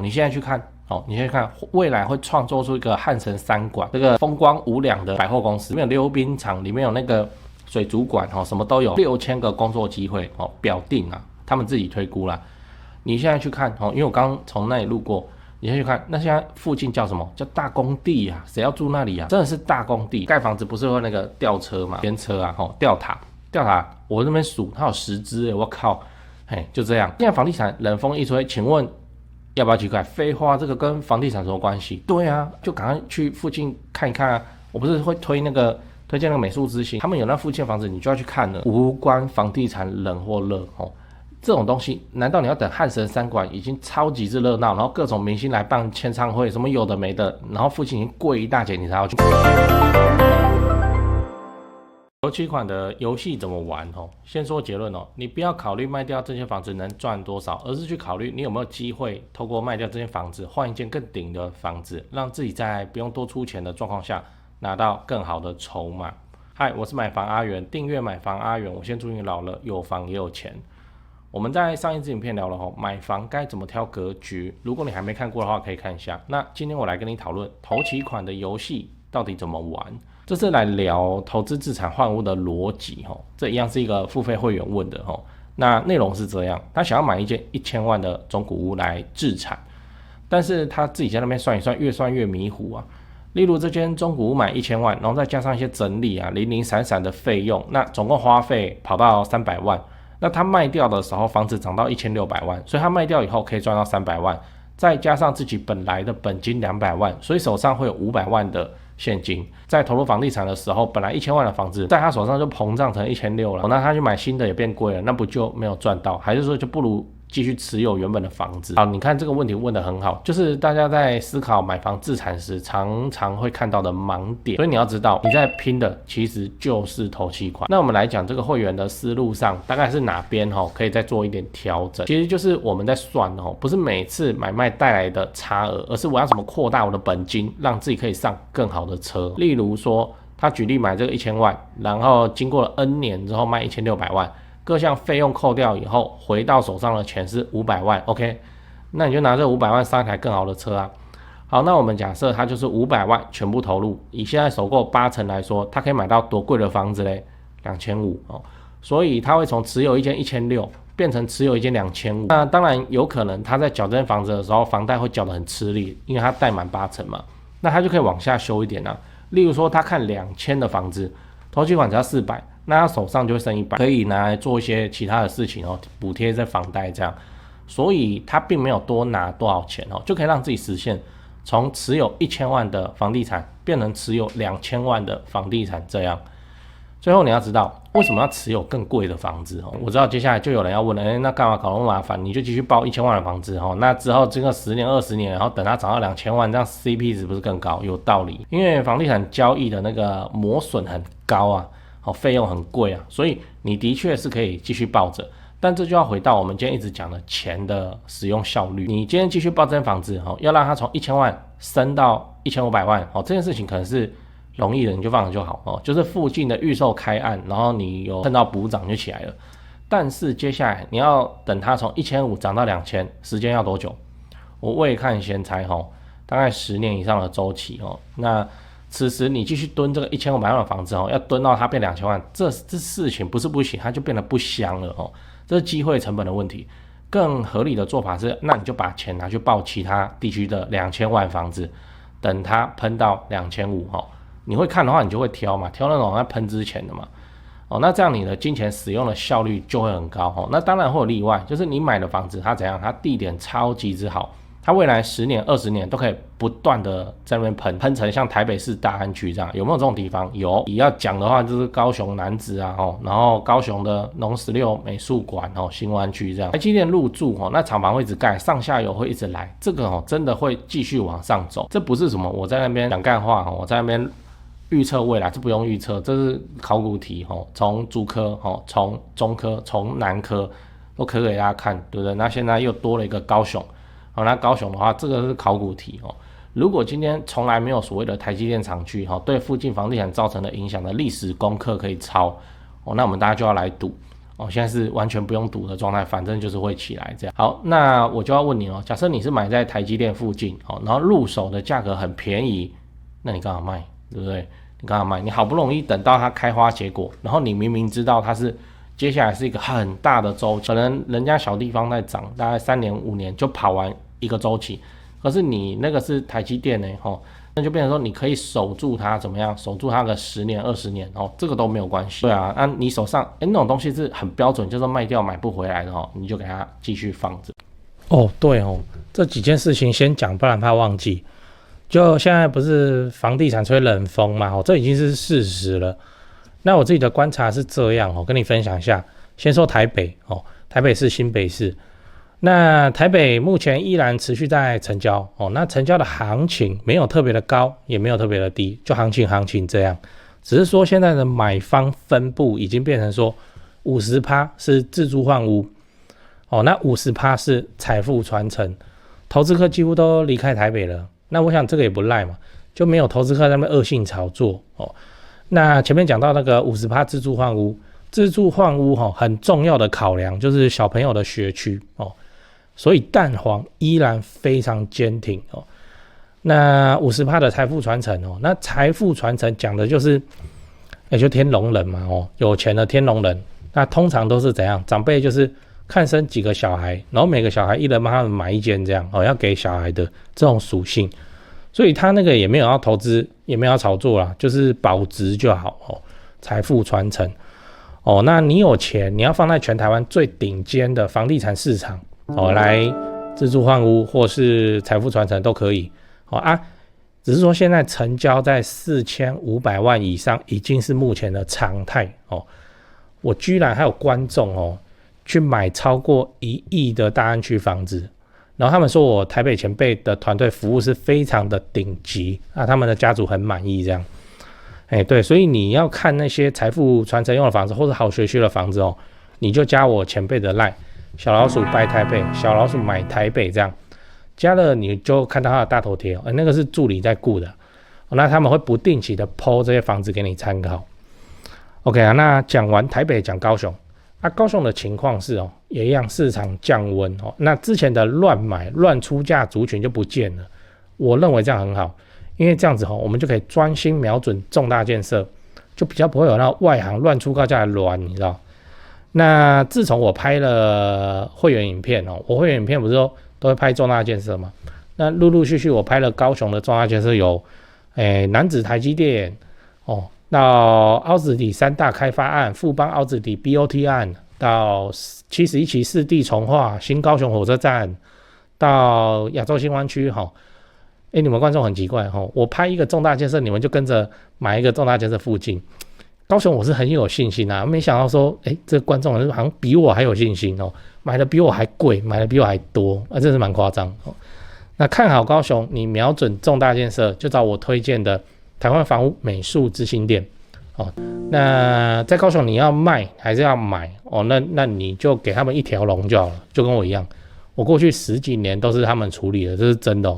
你现在去看你现在看未来会创作出一个汉神三馆，这个风光无两的百货公司，里面有溜冰场，里面有那个水族馆什么都有，6000个工作机会表定啊，他们自己推估啦。你现在去看因为我刚从那里路过，你先去看，那现在附近叫什么？叫大工地啊，谁要住那里啊？真的是大工地，盖房子不是会那个吊车嘛，天车啊，吊塔，我那边数，它有10只，我靠，就这样。现在房地产冷风一吹，请问要不要去看？废话，这个跟房地产什么关系？对啊，就赶快去附近看一看啊！我不是会推荐那个美术之星，他们有那附近的房子，你就要去看了，无关房地产冷或热这种东西，难道你要等汉神三馆已经超级之热闹，然后各种明星来办签唱会，什么有的没的，然后附近已经贵一大截，你才要去？头期款的游戏怎么玩先说结论你不要考虑卖掉这些房子能赚多少，而是去考虑你有没有机会透过卖掉这间房子，换一间更顶的房子，让自己在不用多出钱的状况下拿到更好的筹码。嗨，我是买房阿元，订阅买房阿元，我先祝你老了有房也有钱。我们在上一支影片聊了买房该怎么挑格局，如果你还没看过的话可以看一下。那今天我来跟你讨论头期款的游戏到底怎么玩，这是来聊投资自产换屋的逻辑这一样是一个付费会员问的那内容是这样，他想要买一间1000万的中古屋来自产，但是他自己在那边算一算，越算越迷糊啊。例如这间中古屋买1000万，然后再加上一些整理啊零零散散的费用，那总共花费跑到300万。那他卖掉的时候房子涨到1600万，所以他卖掉以后可以赚到300万，再加上自己本来的本金200万，所以手上会有500万的现金。在投入房地产的时候，本来1000万的房子在他手上就膨胀成1600了，那他去买新的也变贵了，那不就没有赚到？还是说就不如继续持有原本的房子？好，你看这个问题问得很好，就是大家在思考买房自产时常常会看到的盲点，所以你要知道你在拼的其实就是头期款。那我们来讲这个会员的思路上大概是哪边可以再做一点调整，其实就是我们在算不是每次买卖带来的差额，而是我要怎么扩大我的本金，让自己可以上更好的车。例如说他举例买这个1000万，然后经过了 N 年之后卖1600万，各项费用扣掉以后，回到手上的钱是500万 ，OK， 那你就拿这500万上一台更好的车啊。好，那我们假设他就是500万全部投入，以现在首购80%来说，他可以买到多贵的房子嘞？2500所以他会从持有一间1600变成持有一间2500。那当然有可能他在缴这间房子的时候，房贷会缴得很吃力，因为他贷满80%嘛，那他就可以往下修一点啊。例如说他看2000的房子，头期款只要400。那他手上就会剩100，可以拿来做一些其他的事情补贴这房贷这样，所以他并没有多拿多少钱就可以让自己实现从持有1000万的房地产变成持有2000万的房地产这样。最后你要知道为什么要持有更贵的房子我知道接下来就有人要问了，那干嘛搞那么麻烦？你就继续报1000万的房子那之后这个10年20年，然后等它涨到2000万，这样 CP 值不是更高？有道理，因为房地产交易的那个磨损很高啊，费用很贵啊，所以你的确是可以继续抱着，但这就要回到我们今天一直讲的钱的使用效率。你今天继续抱这间房子要让它从1000万升到1500万这件事情可能是容易的，你就放着就好就是附近的预售开案，然后你有碰到补涨就起来了。但是接下来你要等它从1500涨到2000，时间要多久？我未看先猜大概10年以上的周期那此时你继续蹲这个1500万的房子要蹲到它变2000万，这事情不是不行，它就变得不香了这是机会成本的问题。更合理的做法是，那你就把钱拿去报其他地区的2000万房子，等它喷到2500你会看的话，你就会挑嘛，挑那种在喷之前的嘛那这样你的金钱使用的效率就会很高那当然会有例外，就是你买的房子它怎样，它地点超级之好，它未来10年20年都可以不断的在那边喷成像台北市大安区这样。有没有这种地方？有。你要讲的话就是高雄楠梓啊然后高雄的农16美术馆新湾区这样。台积电入驻那厂房会一直盖，上下游会一直来，这个真的会继续往上走。这不是什么我在那边讲干话我在那边预测未来，这不用预测，这是考古题从竹科从中科从南科都可以给大家看，对不对？那现在又多了一个高雄那高雄的话，这个是考古题如果今天从来没有所谓的台积电厂区对附近房地产造成的影响的历史功课可以抄那我们大家就要来赌现在是完全不用赌的状态，反正就是会起来这样。好，那我就要问你假设你是买在台积电附近然后入手的价格很便宜，那你干嘛卖，对不对？你干嘛卖？你好不容易等到它开花结果，然后你明明知道它是接下来是一个很大的周期，可能人家小地方在涨，大概3年5年就跑完一个周期，可是你那个是台积电那就变成说你可以守住它，怎么样？守住它个10年20年这个都没有关系。对啊，你手上那种东西是很标准，就是卖掉买不回来的你就给它继续放着。对这几件事情先讲，不然怕忘记。就现在不是房地产吹冷风嘛，这已经是事实了。那我自己的观察是这样跟你分享一下。先说台北台北市、新北市。那台北目前依然持续在成交那成交的行情没有特别的高，也没有特别的低，就行情这样。只是说现在的买方分布已经变成说 50% 是自住换屋那 50% 是财富传承，投资客几乎都离开台北了。那我想这个也不赖嘛，就没有投资客在那边恶性炒作那前面讲到那个 50% 自住换屋，自住换屋很重要的考量就是小朋友的学区所以蛋黄依然非常坚挺那 50% 的财富传承那财富传承讲的就是就天龙人嘛有钱的天龙人，那通常都是怎样？长辈就是看生几个小孩，然后每个小孩一人帮他们买一间这样要给小孩的这种属性，所以他那个也没有要投资，也没有要炒作啦，就是保值就好财富传承那你有钱，你要放在全台湾最顶尖的房地产市场来自住换屋或是财富传承都可以只是说现在成交在4500万以上已经是目前的常态我居然还有观众去买超过1亿的大安区房子，然后他们说我台北前辈的团队服务是非常的顶级他们的家族很满意这样对，所以你要看那些财富传承用的房子或者好学区的房子你就加我前辈的 LINE 小老鼠拜台北，小老鼠买台北这样加了，你就看到他的大头贴那个是助理在顾的那他们会不定期的 po 这些房子给你参考。 OK 那讲完台北，讲高雄高雄的情况是也一样，市场降温那之前的乱买乱出价族群就不见了，我认为这样很好，因为这样子我们就可以专心瞄准重大建设，就比较不会有那外行乱出高价的乱，你知道。那自从我拍了会员影片我会员影片不是都会拍重大建设吗？那陆陆续续我拍了高雄的重大建设有楠梓台积电到凹子底3大开发案，富邦凹子底 BOT 案，到71期4地重划，新高雄火车站，到亚洲新湾区你们观众很奇怪我拍一个重大建设，你们就跟着买一个重大建设附近。高雄我是很有信心没想到说这个观众好像比我还有信心买的比我还贵，买的比我还多真是蛮夸张那看好高雄，你瞄准重大建设，就找我推荐的台湾房屋美术之星店那在高雄你要卖还是要买那你就给他们一条龙就好了，就跟我一样，我过去10几年都是他们处理的，这是真的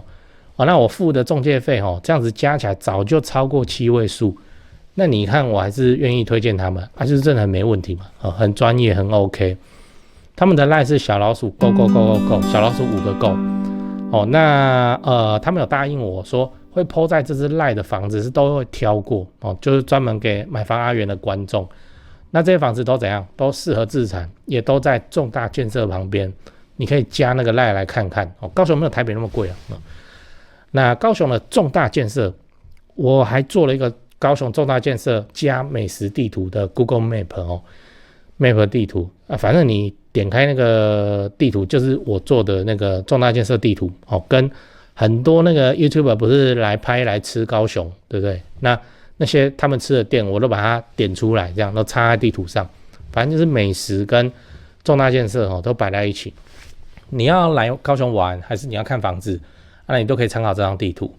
那我付的中介费这样子加起来早就超过7位数，那你看我还是愿意推荐他们就是真的很没问题嘛很专业，很 OK。 他们的 LINE 是小老鼠 go， 小老鼠5个 go那他们有答应我说会 po 在这支 LINE 的房子是都会挑过就是专门给买房阿元的观众。那这些房子都怎样？都适合自产，也都在重大建设旁边，你可以加那个 LINE 来看看高雄没有台北那么贵那高雄的重大建设，我还做了一个高雄重大建设加美食地图的 Google Map Map 地图反正你点开那个地图就是我做的那个重大建设地图跟很多那个 YouTuber 不是来拍来吃高雄，对不对？那些他们吃的店我都把它点出来，这样都插在地图上，反正就是美食跟重大建设都摆在一起。你要来高雄玩还是你要看房子那你都可以参考这张地图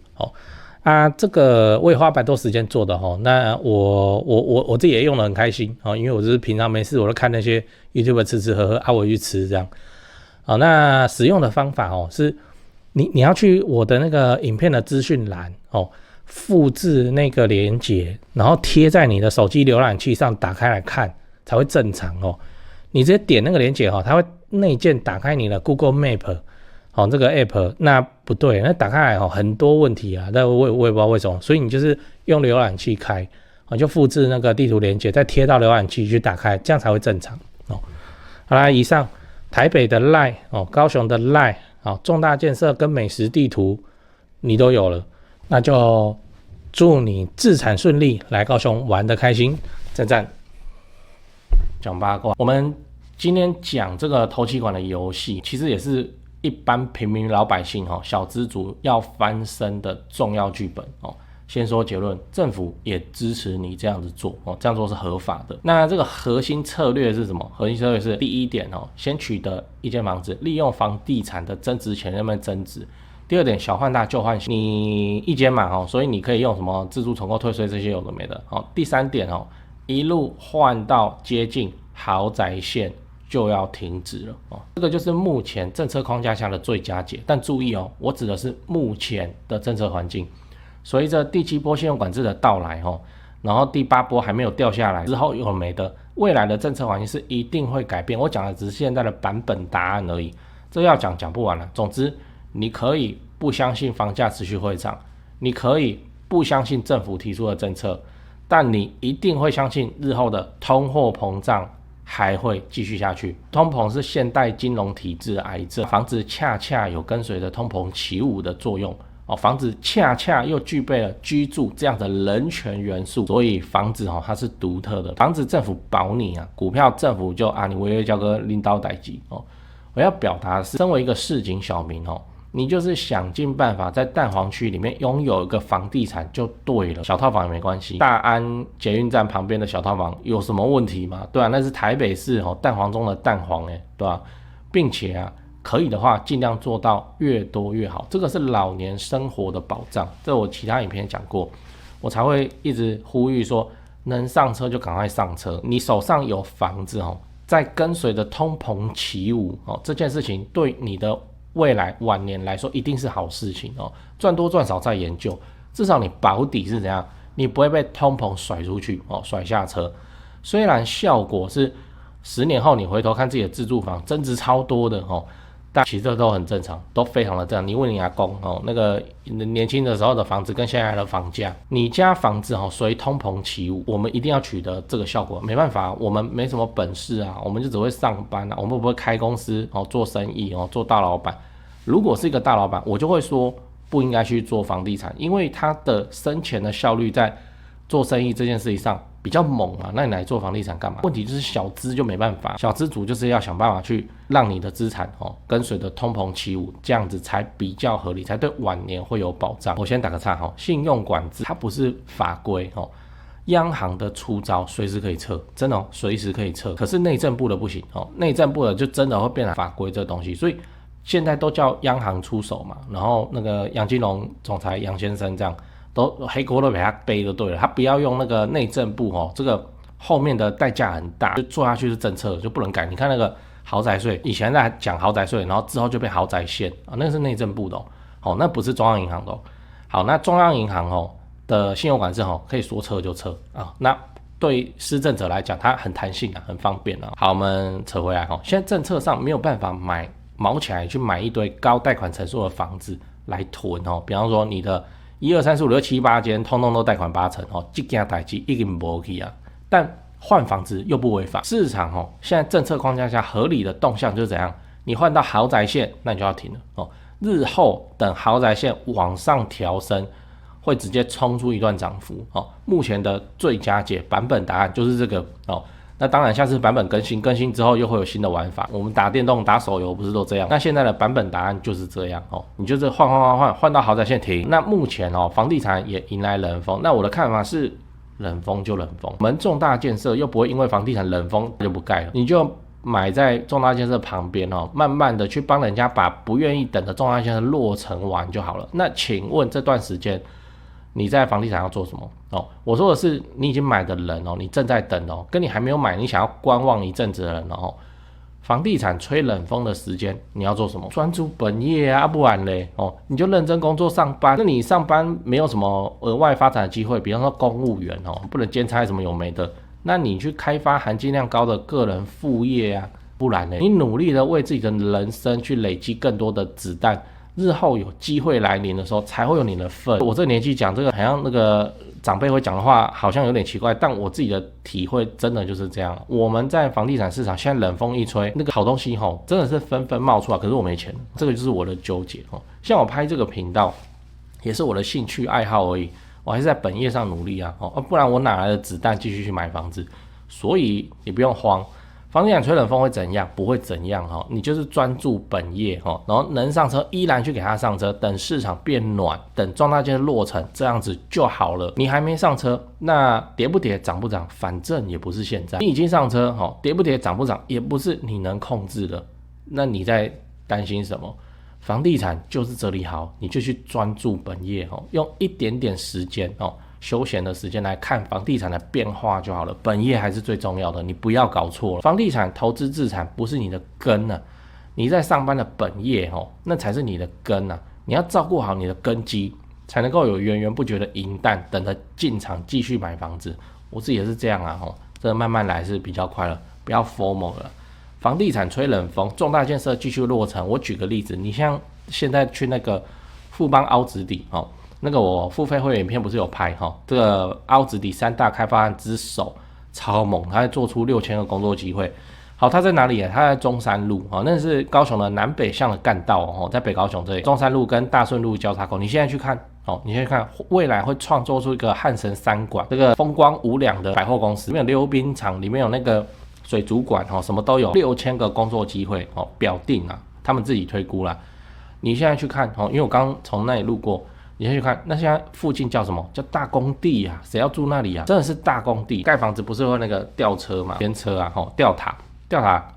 这个我也花100多时间做的那我自己也用得很开心因为我就是平常没事我都看那些 YouTuber 吃吃喝喝我去吃这样那使用的方法是你要去我的那个影片的资讯栏复制那个连结，然后贴在你的手机浏览器上，打开来看才会正常你直接点那个连结它会内建打开你的 Google Map 这个 App， 那不对，那打开来很多问题啊，但我也不知道为什么，所以你就是用浏览器开，就复制那个地图连结，再贴到浏览器去打开，这样才会正常好啦，以上台北的 LINE 高雄的 LINE 重大建设跟美食地图你都有了，那就祝你自产顺利，来高雄玩得开心，赞赞。讲八卦，我们今天讲这个头期款的游戏，其实也是一般平民老百姓小资族要翻身的重要剧本先说结论，政府也支持你这样子做这样做是合法的。那这个核心策略是什么？核心策略是第一点先取得一间房子，利用房地产的增值潜力慢慢增值。第二点，小换大旧换新，你一间嘛所以你可以用什么自住重购退税这些有的没的第三点一路换到接近豪宅线就要停止了这个就是目前政策框架下的最佳解。但注意我指的是目前的政策环境。随着第7波信用管制的到来然后第8波还没有掉下来之后有没的，未来的政策环境是一定会改变。我讲的只是现在的版本答案而已，这要讲不完了。总之，你可以不相信房价持续会涨，你可以不相信政府提出的政策，但你一定会相信日后的通货膨胀还会继续下去。通膨是现代金融体制的癌症，房子恰恰有跟随着通膨起舞的作用房子恰恰又具备了居住这样的人权元素，所以房子它是独特的。房子政府保你股票政府就你违约交割拎刀逮鸡我要表达的是，身为一个市井小民你就是想尽办法在蛋黄区里面拥有一个房地产就对了，小套房也没关系。大安捷运站旁边的小套房有什么问题吗？对那是台北市蛋黄中的蛋黄对吧？并且可以的话尽量做到越多越好，这个是老年生活的保障。这我其他影片讲过，我才会一直呼吁说，能上车就赶快上车。你手上有房子在跟随着通膨起舞这件事情对你的未来晚年来说一定是好事情赚多赚少再研究，至少你保底是怎样，你不会被通膨甩出去甩下车。虽然效果是10年后你回头看自己的自住房增值超多的但其实这都很正常，都非常的正常。你问你阿公那个年轻的时候的房子跟现在的房价，你家房子随通膨起舞，我们一定要取得这个效果。没办法，我们没什么本事我们就只会上班我们不会开公司做生意做大老板。如果是一个大老板，我就会说不应该去做房地产，因为他的生钱的效率在做生意这件事情上比较猛那你来做房地产干嘛？问题就是小资就没办法，小资族就是要想办法去让你的资产跟随着通膨起舞，这样子才比较合理，才对晚年会有保障。我先打个岔信用管制它不是法规央行的出招随时可以撤，真的随时可以撤。可是内政部的不行内政部的就真的会变成法规这东西，所以现在都叫央行出手嘛，然后那个杨金龙总裁杨先生这样都黑锅都给他背就对了，他不要用那个内政部这个后面的代价很大，就做下去是政策就不能改。你看那个豪宅税，以前在讲豪宅税，然后之后就变豪宅线那个是内政部的那不是中央银行的好，那中央银行的信用管制可以说撤就撤那对施政者来讲，它很弹性很方便好，我们扯回来现在政策上没有办法毛起来去买一堆高贷款成数的房子来囤比方说你的1、2、3、4、5、6、7、8间通通都贷款8成这件代志已经不 OK 但换房子又不违法，市场现在政策框架下合理的动向就是怎样，你换到豪宅线那你就要停了日后等豪宅线往上调升，会直接冲出一段涨幅目前的最佳解版本答案就是这个那当然下次版本更新之后又会有新的玩法，我们打电动打手游不是都这样，那现在的版本答案就是这样你就是换到豪宅线停。那目前房地产也迎来冷风，那我的看法是冷风就冷风，我们重大建设又不会因为房地产冷风就不盖了，你就买在重大建设旁边慢慢的去帮人家把不愿意等的重大建设落成完就好了。那请问这段时间你在房地产要做什么我说的是你已经买的人你正在等跟你还没有买你想要观望一阵子的人房地产吹冷风的时间你要做什么？专注本业不然嘞你就认真工作上班。那你上班没有什么额外发展的机会，比方说公务员不能兼差什么有没的，那你去开发含金量高的个人副业啊，不然呢，你努力的为自己的人生去累积更多的子弹，日后有机会来临的时候才会有你的份。我这个年纪讲这个好像那个长辈会讲的话好像有点奇怪，但我自己的体会真的就是这样。我们在房地产市场现在冷风一吹，那个好东西真的是纷纷冒出来，可是我没钱，这个就是我的纠结。像我拍这个频道也是我的兴趣爱好而已，我还是在本业上努力啊，不然我哪来的子弹继续去买房子？所以你不用慌，房地产吹冷风会怎样？不会怎样，你就是专注本业，然后能上车依然去给它上车，等市场变暖，等壮大件落成，这样子就好了。你还没上车，那跌不跌涨不涨，反正也不是现在。你已经上车，跌不跌涨不涨也不是你能控制的，那你在担心什么？房地产就是这里好，你就去专注本业，用一点点时间，休闲的时间来看房地产的变化就好了，本业还是最重要的，你不要搞错了。房地产投资自产不是你的根啊，你在上班的本业那才是你的根啊，你要照顾好你的根基，才能够有源源不绝的银弹等着进场继续买房子。我自己也是这样啊，这慢慢来是比较快了，不要 FOMO 了。房地产吹冷风，重大建设继续落成。我举个例子，你像现在去那个富邦凹子底那个我付费会员影片不是有拍这个凹子底3大开发案之首超猛，他还做出6000个工作机会。好，他在哪里？他在中山路那是高雄的南北向的干道在北高雄这里，中山路跟大顺路交叉口。你现在去看你现在看，未来会创作出一个汉神3馆，这个风光无两的百货公司，里面有溜冰场，里面有那个水族馆什么都有，6000个工作机会表定啊，他们自己推估啦。你现在去看因为我刚从那里路过，你先去看，那现在附近叫什么？叫大工地啊！谁要住那里啊？真的是大工地，盖房子不是会那个吊车嘛，天车啊，吊塔，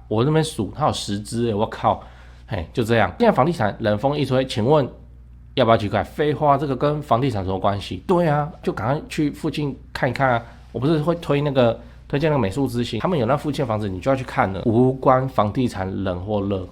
我这边数，它有10只，我靠，就这样。现在房地产冷风一吹，请问要不要去看？废话，这个跟房地产什么关系？对啊，就赶快去附近看一看啊！我不是会推荐那个美术之星，他们有那附近房子，你就要去看了，无关房地产冷或热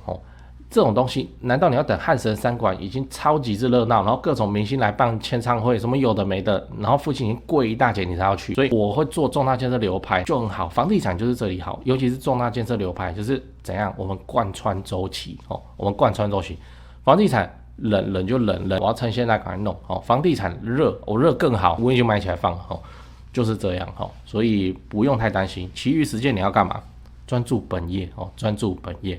这种东西，难道你要等汉神3馆已经超级之热闹，然后各种明星来办签唱会，什么有的没的，然后附近已经贵一大截，你才要去？所以我会做重大建设流派就很好，房地产就是这里好，尤其是重大建设流派，就是怎样我们贯穿周期我们贯穿周期，房地产冷就冷，我要趁现在赶快弄房地产热，我热更好，我也就买起来放就是这样所以不用太担心。其余时间你要干嘛？专注本业专注本业。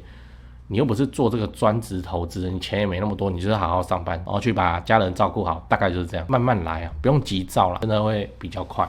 你又不是做这个专职投资，你钱也没那么多，你就是好好上班，然后去把家人照顾好，大概就是这样，慢慢来啊，不用急躁啦，真的会比较快。